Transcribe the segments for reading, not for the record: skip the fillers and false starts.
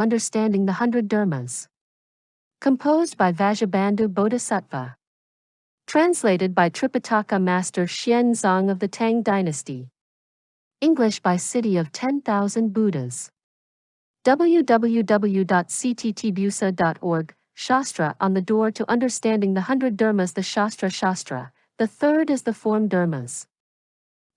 Understanding the 100 Dharmas. Composed by Vasubandhu Bodhisattva. Translated by Tripitaka Master Xuanzang of the Tang Dynasty. English by City of 10,000 Buddhas. www.cttbusa.org. Shastra on the door to understanding the 100 Dharmas. The Shastra. The third is the Form Dharmas.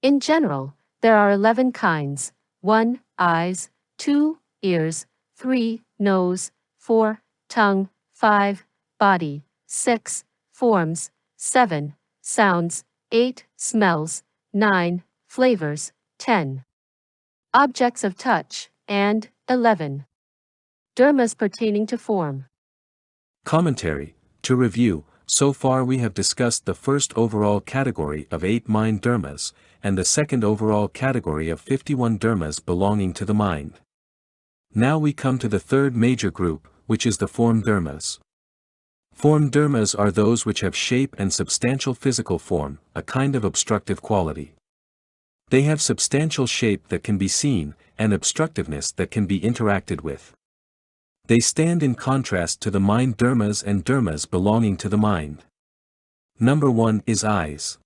In general, there are 11 kinds: 1. Eyes, 2. Ears, 3. Nose, 4. Tongue, 5. Body, 6. Forms, 7. Sounds, 8. Smells, 9. Flavors, 10. Objects of touch, and 11. Dharmas pertaining to form. Commentary. To review, so far we have discussed the first overall category of 8 Mind Dharmas, and the second overall category of 51 Dharmas belonging to the mind. Now we come to the third major group, which is the Form Dharmas. Form Dharmas are those which have shape and substantial physical form, a kind of obstructive quality. They have substantial shape that can be seen, and obstructiveness that can be interacted with. They stand in contrast to the mind dharmas and dharmas belonging to the mind. Number 1 is eyes.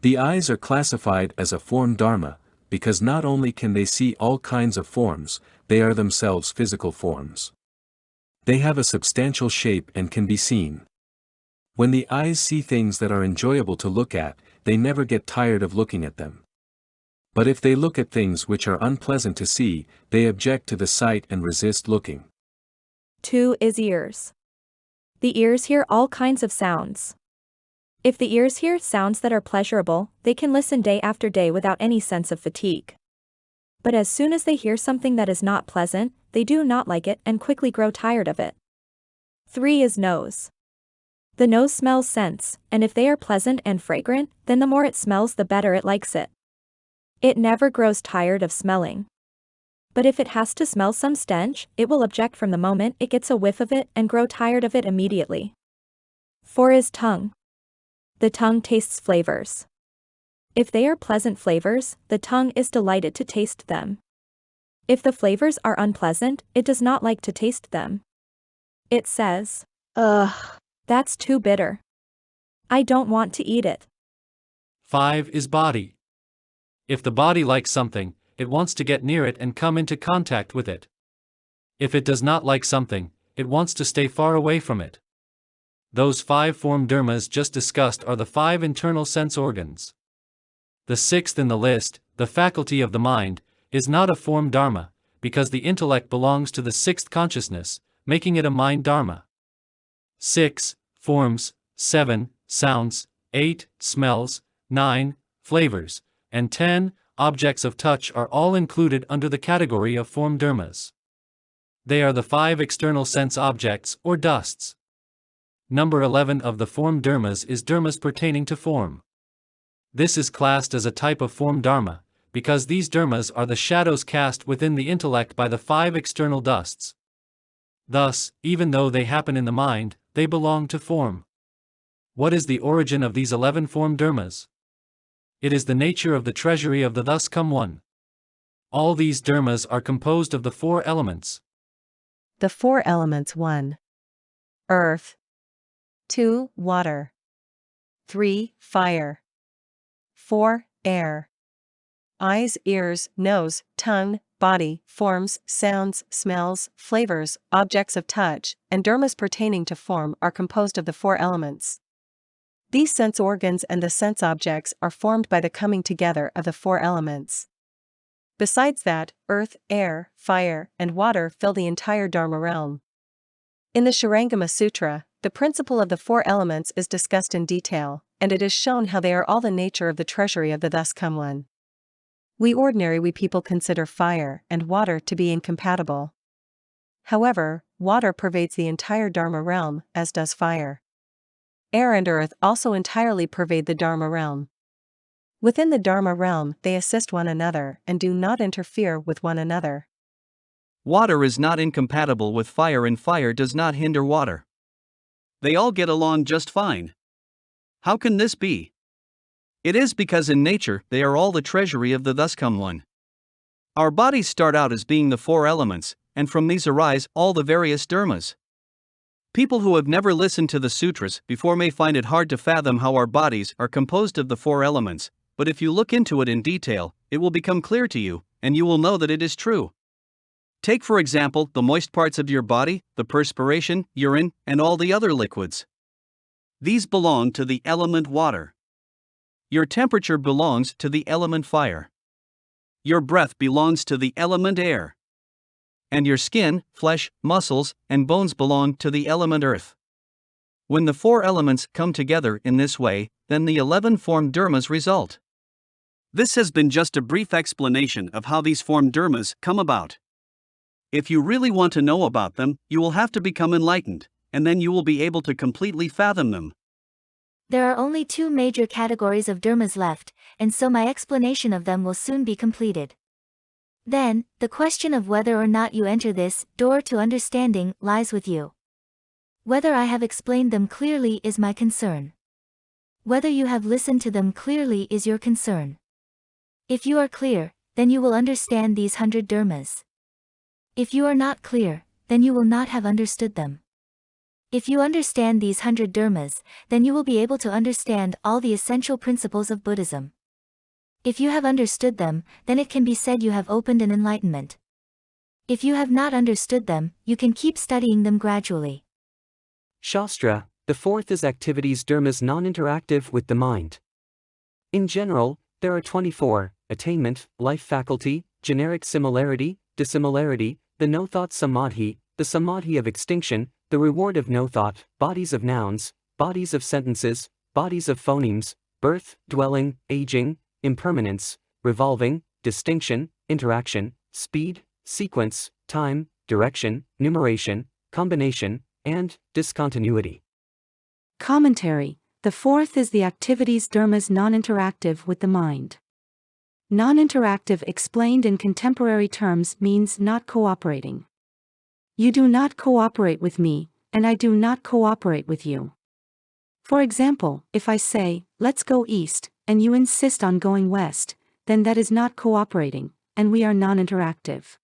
The eyes are classified as a form dharma, because not only can they see all kinds of forms, they are themselves physical forms. They have a substantial shape and can be seen. When the eyes see things that are enjoyable to look at, they never get tired of looking at them. But if they look at things which are unpleasant to see, they object to the sight and resist looking. 2 is ears. The ears hear all kinds of sounds. If the ears hear sounds that are pleasurable, they can listen day after day without any sense of fatigue. But as soon as they hear something that is not pleasant, they do not like it and quickly grow tired of it. 3 is nose. The nose smells scents, and if they are pleasant and fragrant, then the more it smells the better it likes it. It never grows tired of smelling. But if it has to smell some stench, it will object from the moment it gets a whiff of it and grow tired of it immediately. 4 is tongue. The tongue tastes flavors. If they are pleasant flavors, the tongue is delighted to taste them. If the flavors are unpleasant, it does not like to taste them. It says, "Ugh, that's too bitter. I don't want to eat it." 5 is body. If the body likes something, it wants to get near it and come into contact with it. If it does not like something, it wants to stay far away from it. Those 5 form dharmas just discussed are the 5 internal sense organs. The 6th in the list, the faculty of the mind, is not a form dharma, because the intellect belongs to the 6th consciousness, making it a mind dharma. 6. Forms, 7. Sounds, 8. Smells, 9. Flavors, and 10. Objects of touch are all included under the category of form dharmas. They are the 5 external sense objects or dusts. Number 11 of the form dharmas is dharmas pertaining to form. This is classed as a type of form dharma, because these dharmas are the shadows cast within the intellect by the 5 external dusts. Thus, even though they happen in the mind, they belong to form. What is the origin of these 11 form dharmas? It is the nature of the treasury of the thus come one. All these dharmas are composed of the 4 elements. The 4 elements: 1. Earth. 2. Water. 3. Fire. 4. Air. Eyes, ears, nose, tongue, body, forms, sounds, smells, flavors, objects of touch, and dharmas pertaining to form are composed of the 4 elements. These sense organs and the sense objects are formed by the coming together of the 4 elements. Besides that, earth, air, fire, and water fill the entire Dharma realm. In the Shurangama Sutra, the principle of the 4 elements is discussed in detail, and it is shown how they are all the nature of the treasury of the thus come one. We people consider fire and water to be incompatible. However, water pervades the entire Dharma realm, as does fire. Air and earth also entirely pervade the Dharma realm. Within the Dharma realm, they assist one another and do not interfere with one another. Water is not incompatible with fire and fire does not hinder water. They all get along just fine. How can this be? It is because in nature they are all the treasury of the thus come one. Our bodies start out as being the 4 elements, and from these arise all the various dharmas. People who have never listened to the sutras before may find it hard to fathom how our bodies are composed of the four elements, but if you look into it in detail, it will become clear to you, and you will know that it is true. Take for example the moist parts of your body, the perspiration, urine, and all the other liquids. These belong to the element water. Your temperature belongs to the element fire. Your breath belongs to the element air. And your skin, flesh, muscles, and bones belong to the element earth. When the four elements come together in this way, then the 11 Form Dharmas result. This has been just a brief explanation of how these Form Dharmas come about. If you really want to know about them, you will have to become enlightened, and then you will be able to completely fathom them. There are only two major categories of dharmas left, and so my explanation of them will soon be completed. Then, the question of whether or not you enter this door to understanding lies with you. Whether I have explained them clearly is my concern. Whether you have listened to them clearly is your concern. If you are clear, then you will understand these 100 dharmas. If you are not clear, then you will not have understood them. If you understand these 100 dharmas, then you will be able to understand all the essential principles of Buddhism. If you have understood them, then it can be said you have opened an enlightenment. If you have not understood them, you can keep studying them gradually. Shastra, the fourth is activities dharmas non-interactive with the mind. In general, there are 24, attainment, life faculty, generic similarity, dissimilarity, the no-thought samadhi, the samadhi of extinction, the reward of no-thought, bodies of nouns, bodies of sentences, bodies of phonemes, birth, dwelling, aging, impermanence, revolving, distinction, interaction, speed, sequence, time, direction, numeration, combination, and discontinuity. Commentary. The fourth is the activities dharmas non-interactive with the mind. Non-interactive explained in contemporary terms means not cooperating. You do not cooperate with me, and I do not cooperate with you. For example, if I say, let's go east, and you insist on going west, then that is not cooperating, and we are non-interactive.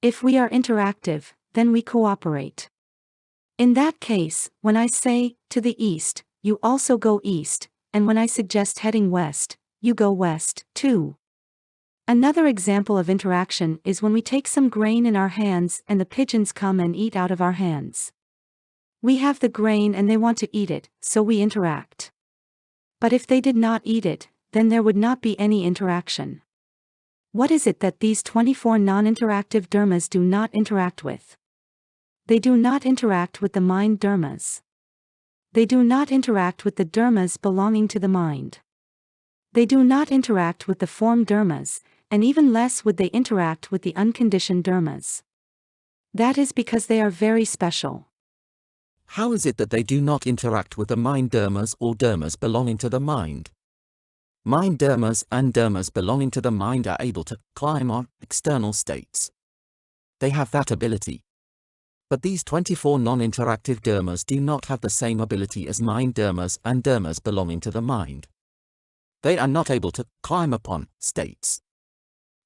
If we are interactive, then we cooperate. In that case, when I say, to the east, you also go east, and when I suggest heading west, you go west, too. Another example of interaction is when we take some grain in our hands and the pigeons come and eat out of our hands. We have the grain and they want to eat it, so we interact. But if they did not eat it, then there would not be any interaction. What is it that these 24 non-interactive dharmas do not interact with? They do not interact with the mind dharmas. They do not interact with the dharmas belonging to the mind. They do not interact with the form dharmas, and even less would they interact with the unconditioned dharmas. That is because they are very special. How is it that they do not interact with the mind dharmas or dharmas belonging to the mind? Mind dharmas and dharmas belonging to the mind are able to climb on external states. They have that ability. But these 24 non-interactive dharmas do not have the same ability as mind dharmas and dharmas belonging to the mind. They are not able to climb upon states.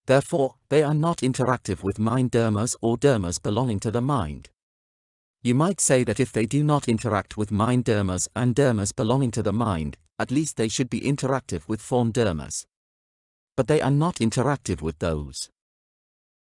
Therefore, they are not interactive with mind dharmas or dharmas belonging to the mind. You might say that if they do not interact with mind dharmas and dharmas belonging to the mind, at least they should be interactive with form dharmas. But they are not interactive with those.